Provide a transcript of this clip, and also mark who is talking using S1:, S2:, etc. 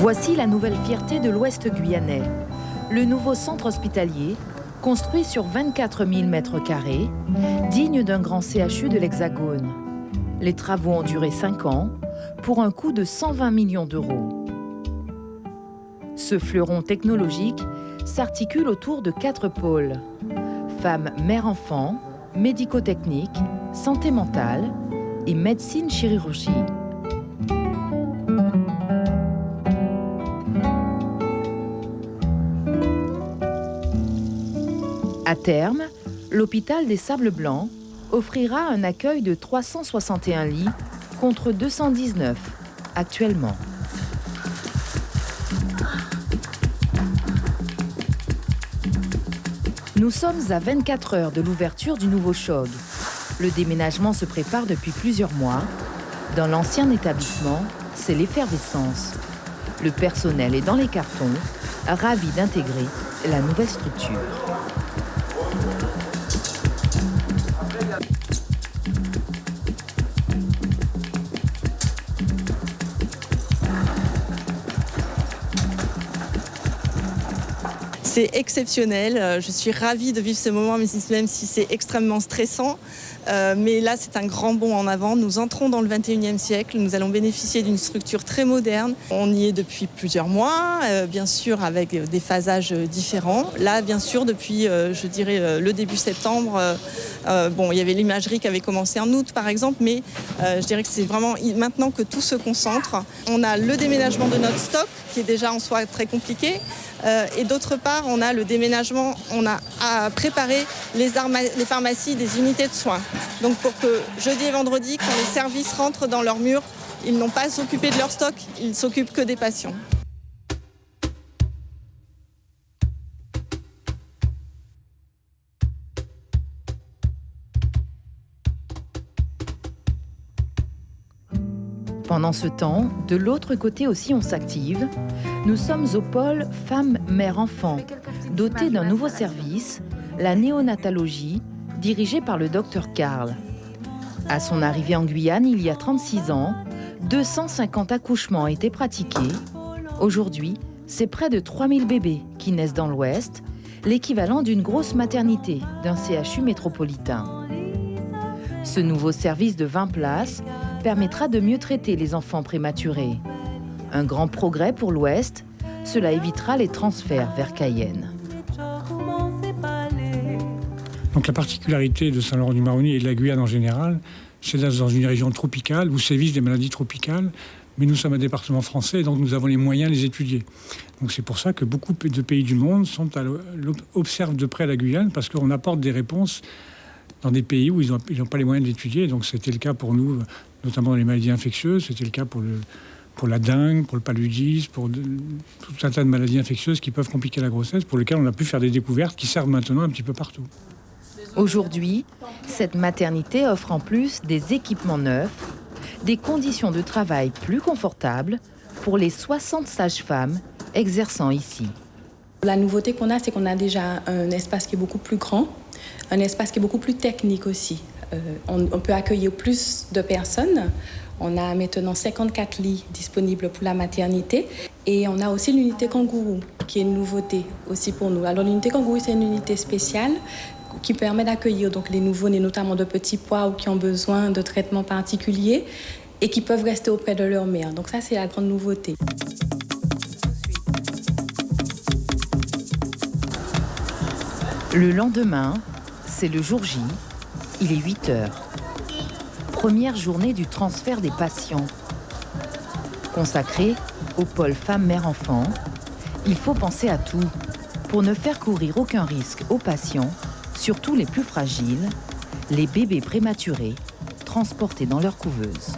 S1: Voici la nouvelle fierté de l'Ouest guyanais. Le nouveau centre hospitalier, construit sur 24 000 m², digne d'un grand CHU de l'Hexagone. Les travaux ont duré 5 ans, pour un coût de 120 millions d'euros. Ce fleuron technologique s'articule autour de 4 pôles. Femmes mère-enfant, médico-technique, santé mentale et médecine-chirurgie. À terme, l'hôpital des Sables Blancs offrira un accueil de 361 lits contre 219 actuellement. Nous sommes à 24 heures de l'ouverture du nouveau CHOG. Le déménagement se prépare depuis plusieurs mois. Dans l'ancien établissement, c'est l'effervescence. Le personnel est dans les cartons, ravi d'intégrer la nouvelle structure.
S2: C'est exceptionnel, je suis ravie de vivre ce moment, même si c'est extrêmement stressant. Mais là, c'est un grand bond en avant. Nous entrons dans le 21e siècle, nous allons bénéficier d'une structure très moderne. On y est depuis plusieurs mois, bien sûr avec des phasages différents. Là, bien sûr, depuis, je dirais, le début septembre, il y avait l'imagerie qui avait commencé en août, par exemple, mais je dirais que c'est vraiment maintenant que tout se concentre. On a le déménagement de notre stock, qui est déjà en soi très compliqué. Et d'autre part, on a le déménagement, on a à préparer les pharmacies des unités de soins. Donc pour que jeudi et vendredi, quand les services rentrent dans leurs murs, ils n'ont pas à s'occuper de leur stock, ils s'occupent que des patients.
S1: Pendant ce temps, de l'autre côté aussi on s'active. Nous sommes au pôle femmes-mère-enfant, doté d'un nouveau service, la néonatologie, dirigée par le docteur Karl. À son arrivée en Guyane il y a 36 ans, 250 accouchements ont été pratiqués. Aujourd'hui, c'est près de 3000 bébés qui naissent dans l'Ouest, l'équivalent d'une grosse maternité d'un CHU métropolitain. Ce nouveau service de 20 places permettra de mieux traiter les enfants prématurés. Un grand progrès pour l'Ouest, cela évitera les transferts vers Cayenne.
S3: Donc la particularité de Saint-Laurent-du-Maroni et de la Guyane en général, c'est d'être dans une région tropicale où sévissent des maladies tropicales, mais nous sommes un département français, donc nous avons les moyens de les étudier. Donc c'est pour ça que beaucoup de pays du monde observent de près la Guyane, parce qu'on apporte des réponses dans des pays où ils n'ont pas les moyens d'étudier. Donc c'était le cas pour nous, notamment dans les maladies infectieuses, c'était le cas pour la dengue, pour le paludisme, pour tout un tas de maladies infectieuses qui peuvent compliquer la grossesse, pour lesquelles on a pu faire des découvertes qui servent maintenant un petit peu partout.
S1: Aujourd'hui, cette maternité offre en plus des équipements neufs, des conditions de travail plus confortables pour les 60 sages-femmes exerçant ici.
S4: La nouveauté qu'on a, c'est qu'on a déjà un espace qui est beaucoup plus grand, un espace qui est beaucoup plus technique aussi. On peut accueillir plus de personnes. On a maintenant 54 lits disponibles pour la maternité. Et on a aussi l'unité kangourou, qui est une nouveauté aussi pour nous. Alors l'unité kangourou, c'est une unité spéciale qui permet d'accueillir donc les nouveau-nés, notamment de petits pois ou qui ont besoin de traitements particuliers et qui peuvent rester auprès de leur mère. Donc ça, c'est la grande nouveauté.
S1: Le lendemain, c'est le jour J, il est 8 heures. Première journée du transfert des patients. Consacrée au pôle femmes-mère-enfant, il faut penser à tout pour ne faire courir aucun risque aux patients, surtout les plus fragiles, les bébés prématurés, transportés dans leur couveuse.